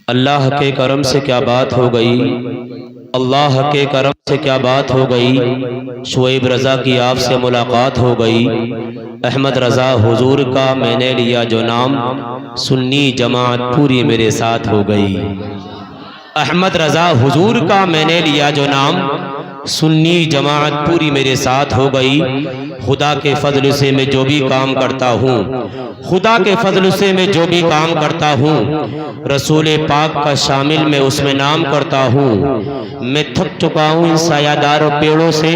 अल्लाह के करम से क्या बात हो गई, अल्लाह के करम से क्या बात हो गई। शुएब रज़ा की आपसे मुलाकात हो गई। अहमद रज़ा हुजूर का मैंने लिया जो नाम, सुन्नी जमात पूरी मेरे साथ हो गई। अहमद रज़ा हुजूर का मैंने लिया जो नाम, सुन्नी जमात पूरी मेरे साथ हो गई। खुदा के फजल से मैं जो भी काम करता हूँ, खुदा के फजल से मैं जो भी काम करता हूँ, रसूल पाक का शामिल मैं उसमें नाम करता हूँ। मैं थक चुका हूँ इन सायादार पेड़ों से,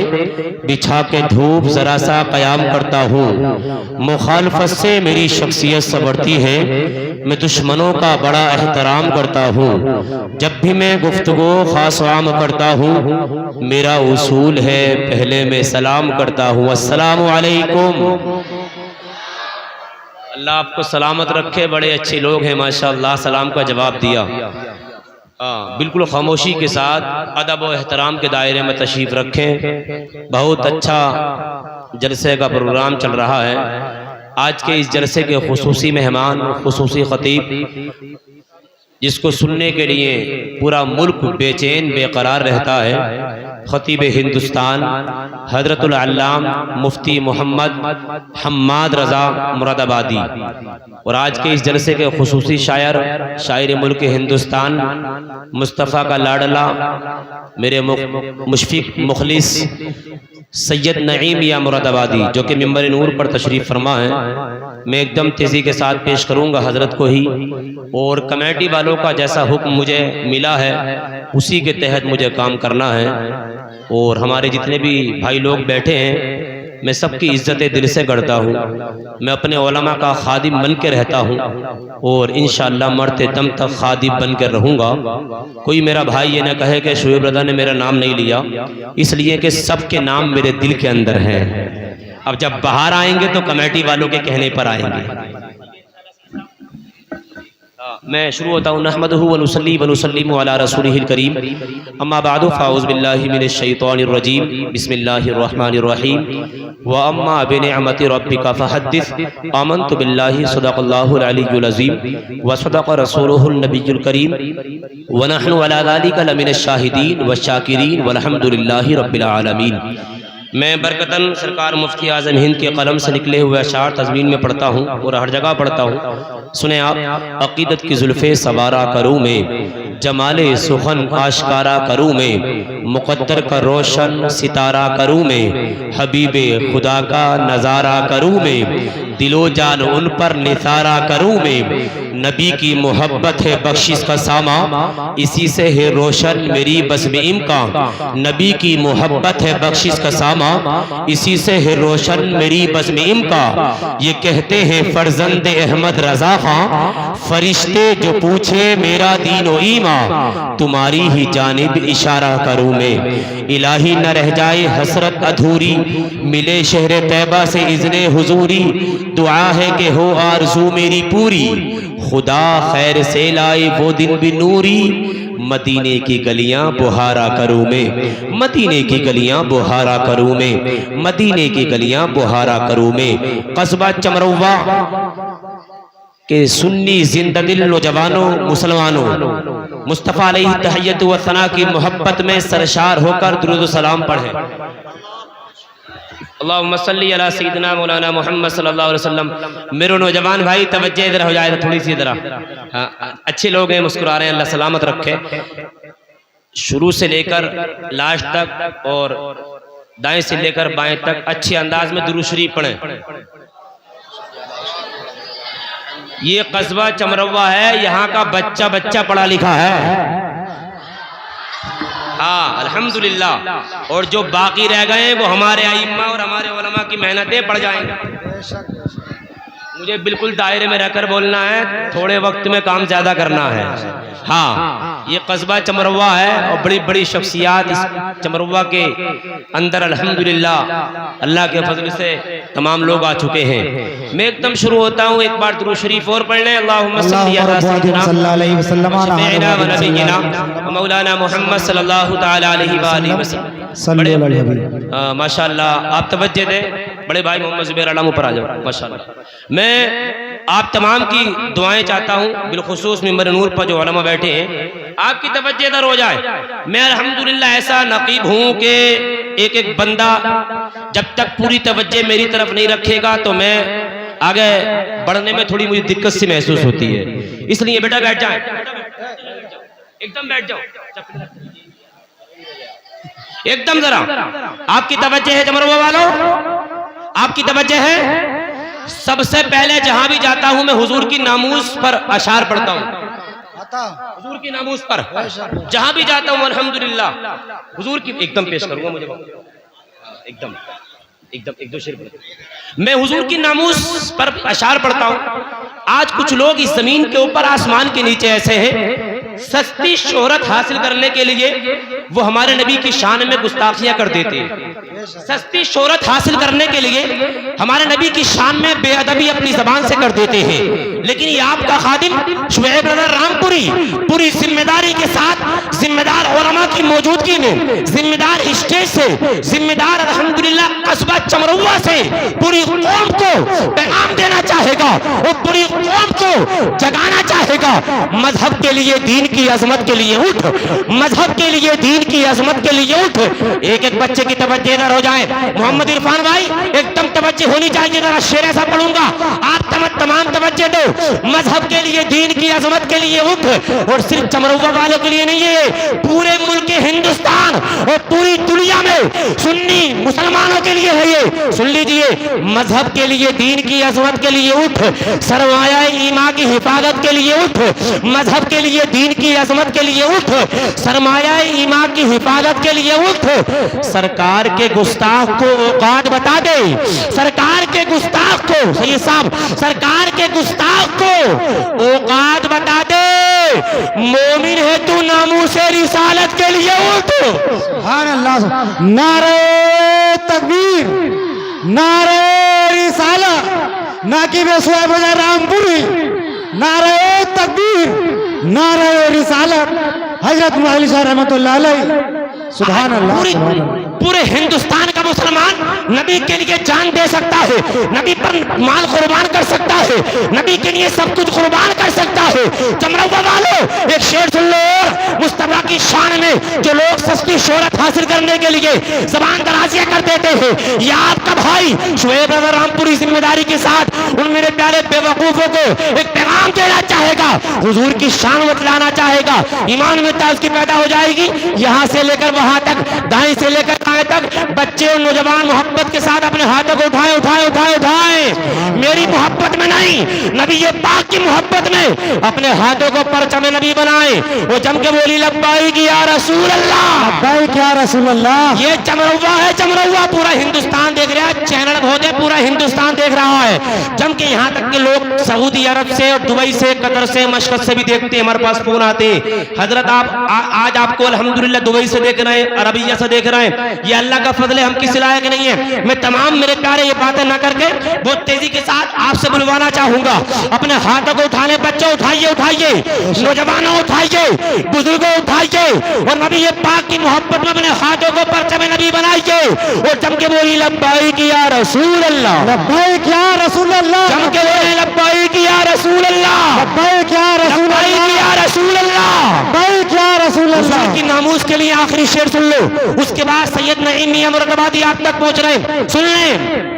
बिछा के धूप जरा सा कयाम करता हूँ। मुखालफत से मेरी शख्सियत संवरती है, मैं दुश्मनों का बड़ा एहतराम करता हूँ। जब भी मैं गुफ्तगू खास आम करता हूँ, मेरा उसूल है पहले मैं सलाम करता हूँ। अस्सलामु अलैकुम। अल्लाह आपको सलामत रखे। बड़े अच्छे लोग हैं माशाअल्लाह, सलाम का जवाब दिया। बिल्कुल खामोशी के साथ अदब और एहतराम के दायरे में तशरीफ़ रखें। बहुत अच्छा जलसे का प्रोग्राम चल रहा है। आज के इस जलसे के खुसूसी मेहमान, खुसूसी खतीब, जिसको सुनने के लिए पूरा मुल्क बेचैन बेकरार रहता है, खतीब हिंदुस्तान हजरतुल अल्लाम मुफ्ती मोहम्मद हम्माद रज़ा मुरादाबादी। और आज के इस जलसे के खुसूसी शायर मुल्क हिंदुस्तान, मुस्तफ़ा का लाडला, मेरे मुशफिक मुखलिस सैयद नईम या मुरादाबादी, जो कि मिंबर नूर पर तशरीफ़ फरमा है। मैं एकदम तेज़ी के साथ पेश करूँगा हज़रत को ही, और कमेटी वालों का जैसा हुक्म मुझे मिला है उसी के तहत मुझे काम करना है। और हमारे जितने भी भाई लोग बैठे हैं, मैं सबकी इज्जत दिल से करता हूँ। मैं अपने उलमा का खादिम बन के रहता हूँ और इंशाअल्लाह मरते दम तक खादिम बन कर रहूँगा। कोई मेरा भाई ये ना कहे कि शुएब रज़ा ने मेरा नाम नहीं लिया, इसलिए कि सबके नाम मेरे दिल के अंदर हैं। अब जब बाहर आएंगे तो कमेटी वालों के कहने पर आएंगे। मैं शुरू होता हूँ। नहमदुहु व नुसल्ली व नुसल्लिमु अला रसूलिहिल करीम, अम्मा बादु फ़ाऊज़ु बिल्लाहि मिनश शैतानिर रजीम, बिस्मिल्लाहिर रहमानिर रहीम। व अम्मा बिनिअमति रब्बिका फ़हद्दिस, आमन्तु बिल्लाहि सदक़ल्लाहुल अलिय्युल अज़ीम व सदक़ रसूलुहुन नबिय्युल करीम व नहनु अला ज़ालिका लमिनश शाहिदीन व शाकिरीन वल्हम्दुलिल्लाहि रब्बिल आलमीन। मैं बरकतन सरकार मुफ्ती आज़म हिंद के कलम से निकले हुए अशार तज़मीन में पढ़ता हूँ और हर जगह पढ़ता हूँ। सुने आप। अक़ीदत की ज़ुल्फ़े सवारा करूँ में, जमाले सुखन आशकारा करूँ में, मुक़द्दर का रोशन सितारा करूँ में, हबीबे खुदा का नज़ारा करूँ में, दिलो जान उन पर निसारा करूँ में। नबी की मोहब्बत है बख्शिश का सामा, इसी से है रोशन मेरी बज़्म इम्का। नबी की मोहब्बत है बख्शिश का सामा, इसी से है रोशन मेरी बज़्म इम्का। ये कहते हैं फर्जंद अहमद रज़ा खां, फरिश्ते जो पूछे मेरा दीन व ईमा, तुम्हारी ही जानिब इशारा करूँ मैं। इलाही न रह जाए हसरत अधूरी, मिले शहर तैबा से इज़्ने हुजूरी। दुआ है कि हो आरज़ू मेरी पूरी, खुदा खैर से लाए वो दिन भी नूरी। मदीने की गलियां बुहारा करूँ मैं, मदीने की गलियां बुहारा करूँ मैं, मदीने की गलियां बुहारा करूँ मैं। कस्बा चमरौवा के सुन्नी जिंददिल नौजवानों मुसलमानों, मुस्तफ़ा अलैहि तहियत व सना की मोहब्बत में सरशार होकर दुरूद सलाम पढ़ें। अल्लाहुम्मा सल्ली अला सय्यिदिना मौलाना मुहम्मद सल्लल्लाहु अलैहि वसल्लम। मेरे नौजवान भाई तवज्जो इधर हो जाए थोड़ी सी इधर। अच्छे लोग हैं, मुस्कुरा रहे हैं, अल्लाह सलामत रखे। शुरू से लेकर लास्ट तक और दाएं से लेकर बाएं तक अच्छे अंदाज में दुरूद शरीफ पढ़ें। ये कस्बा चमरौवा है, यहाँ का बच्चा बच्चा पढ़ा लिखा है। हाँ अल्हम्दुलिल्लाह। और जो बाकी रह गए हैं वो हमारे आइम्मा और हमारे उलमा की मेहनतें पड़ जाएंगे। मुझे बिल्कुल दायरे में रहकर बोलना है, थोड़े वक्त में काम ज्यादा करना है। हाँ, ये कस्बा चमरौवा है और बड़ी बड़ी शख्सियात इस चमरौवा के अंदर अल्हम्दुलिल्लाह अल्लाह के फजल से तमाम लोग आ चुके हैं। मैं एकदम शुरू होता हूँ, एक बार दुरूद शरीफ और पढ़ लें। अल्लाहुम्मा सल्ली अला सय्यिदिना व नबिय्यिना मौलाना मुहम्मद सल्लल्लाहु तआला अलैहि व आलिहि वसल्लम। माशाअल्लाह, आप तवज्जो दें। बड़े भाई मोहम्मद ज़ुबैर आलम ऊपर आ जाओ। माशाअल्लाह। मैं मैं आप तमाम की दुआएं चाहता हूँ, बिलखुसूस मिंबर नूर पर जो उलमा बैठे हैं, आपकी तवज्जो इधर हो जाए। मैं अल्हम्दुलिल्लाह ऐसा नकीब हूँ कि एक एक बंदा जब तक पूरी तवज्जो मेरी तरफ नहीं रखेगा तो मैं आगे बढ़ने में थोड़ी मुझे दिक्कत सी महसूस होती है। इसलिए बेटा बैठ जाए, एकदम बैठ जाओ, एकदम जरा आपकी तवज्जो है जमरवा वालों, आपकी तवज्जो है। सबसे पहले जहां भी जाता हूं मैं हुजूर की नामूस पर अशार पढ़ता हूं, हुजूर की नामूस पर जहां भी जाता हूं अल्हम्दुलिल्लाह हुजूर की एकदम पेश करूंगा, मुझे एकदम एकदम एक दो शेर मैं हुजूर की नामूस पर अशार पढ़ता हूं। आज कुछ लोग इस जमीन के ऊपर आसमान के नीचे ऐसे हैं, सस्ती शोहरत हासिल करने के लिए वो हमारे नबी की शान में गुस्ताखियां कर देते हैं। सस्ती शोहरत हासिल करने के लिए हमारे नबी की शान में बेअदबी अपनी जबान से कर देते हैं। लेकिन ये आपका खादिम शुएब नजर रामपुरी पूरी जिम्मेदारी के साथ, जिम्मेदार उलमा की मौजूदगी में, जिम्मेदार स्टेज से, जिम्मेदार अल्हम्दुलिल्लाह कस्बा चमरौवा से पूरी कौम को पैगाम देना चाहेगा और पूरी कौम को जगाना चाहेगा। मजहब के लिए, दीन की अजमत के लिए उठ, मजहब के लिए, दीन की अजमत के लिए उठ। एक एक बच्चे की तवज्जो इधर हो जाए। मोहम्मद इरफान भाई एकदम तवज्जो होनी चाहिए, जरा शेर ऐसा पढ़ूंगा, आप तमाम तवज्जो दो। मजहब के लिए, दीन की अजमत के लिए उठ, और सिर्फ चमरौवा वालों के लिए नहीं है, पूरे मुल्क हिंदुस्तान और पूरी दुनिया में सुन्नी मुसलमानों के लिए है ये। सुन लीजिए, मजहब के लिए, दीन की अजमत के लिए उठ, सरमाया ईमान की हिफाजत के लिए उठ, मजहब के लिए, दीन की अजमत के लिए उठ, सरमाया ईमान की हिफाजत के लिए उठ। सरकार के गुस्ताख को औकात बता दे, सरकार के गुस्ताख को, सही साहब, सरकार के गुस्ताख को औकात बता दे। मोमिन है तू, नामूसे रिसालत के लिए उठ। सुभान अल्लाह। नारे तकबीर, नारे रिसालत, नाकिब शुएब रामपुरी, नारे तकबीर, नारे रिसालत, हजरत मुअल्लिम साहब रहमतुल्लाह अलैह। सुभान अल्लाह। पूरे हिंदुस्तान का मुसलमान नबी के लिए जान दे सकता है, नबी पर माल कुर्बान कर सकता है, नबी के लिए सब कुछ कुर्बान कर सकता है। चमरौवा वालों एक शेर सुन लो, मुस्तफा की शान में जो लोग सस्ती शोहरत हासिल करने के लिए जबान दराजियां कर देते हैं, ये आपका भाई शुएब रामपुरी जिम्मेदारी के साथ उन मेरे प्यारे बेवकूफों को एक पैगाम देना चाहेगा, हुजूर की शान बतलाना चाहेगा। ईमान में ताज़गी पैदा हो जाएगी। यहाँ से लेकर वहां तक, दाएं से लेकर बाएं तक, बच्चे और नौजवान मोहब्बत के साथ अपने हाथों को उठाए उठाए उठाए उठाए। मेरी मोहब्बत में नहीं, नबी ये पाक की मोहब्बत में अपने हाथों को परचम नबी बनाए। वो जम के बोली लब्बाइक या रसूल अल्लाह, लब्बाइक या रसूल अल्लाह। ये चमरौवा है, चमरौवा पूरा हिंदुस्तान देख रहा है, चैनल बहुत पूरा हिंदुस्तान देख रहा है। जम के यहाँ तक के लोग सऊदी अरब से और दुबई से, कतर से, मशकत से भी देखते हैं, हमारे पास फोन आते हैं। हजरत आप आज आपको अल्हम्दुलिल्लाह दुबई से देख रहे हैं, अरबिया से देख रहे हैं, ये अल्लाह का फजल है, हम किसी लायक नहीं है। मैं तमाम मेरे प्यारे ये बातें ना करके बहुत तेजी के साथ आपसे बुलवाना चाहूंगा। अपने हाथों को उठाने, बच्चों उठाइए उठाइए, नौजवानों उठाइए, बुजुर्गों उठाइए, और नबी ये पाक की मोहब्बत में अपने हाथों को परचम नबी बनाइए और जम के बोली लब्बाइक या रसूल अल्लाह, लब्बाइक या रसूल अल्लाह, जम के बोले लब्बाइक या रसूल अल्लाह, लब्बाइक या रसूल अल्लाह, या रसूल अल्लाह, लब्बाइक या रसूल अल्लाह। की नामूस के लिए आखिरी शेर सुन लो, उसके बाद सैयद नईम मियां मुरादाबादी आप तक पहुंच रहे हैं, सुन लें।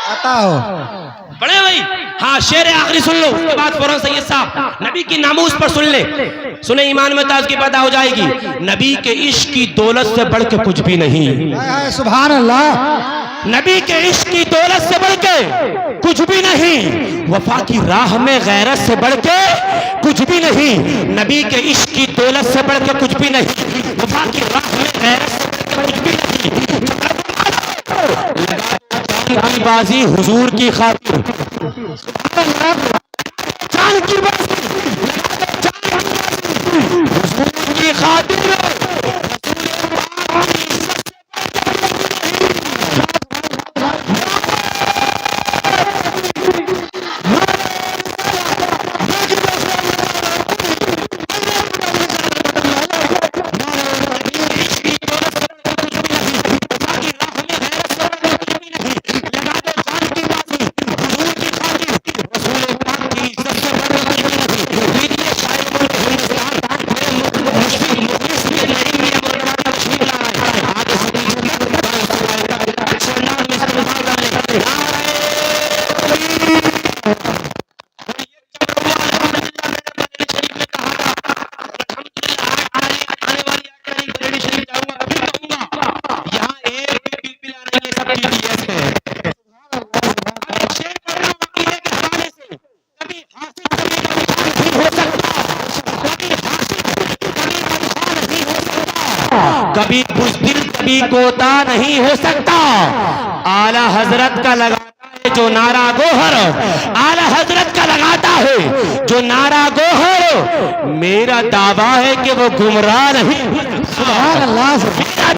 आता हो बड़े भाई, हाँ शेर आखिरी सुन लो, उसके बाद फौरन सैयद साहब नबी की नामूस पर सुन ले। सुने, ईमान में ताज़गी पैदा हो जाएगी। नबी के इश्क की दौलत से बढ़ के कुछ भी नहीं। सुभान अल्लाह। नबी के इश्क की दौलत से बढ़ के कुछ भी नहीं, वफा की राह में गैरत से बढ़ के कुछ भी नहीं। नबी के इश्क की दौलत से बढ़ के कुछ भी नहीं, वफा की राह में गैरत से बढ़ के कुछ भी नहीं। की बाजी हुजूर की खातिर, जान की बाजी हुजूर की खातिर। कभी बुज़दिल कभी कोता नहीं हो सकता। आला हजरत का लगाता है जो नारा गोहर, आला हजरत का लगाता है जो नारा गोहर, मेरा दावा है कि वो गुमराह नहीं। सुभान अल्लाह।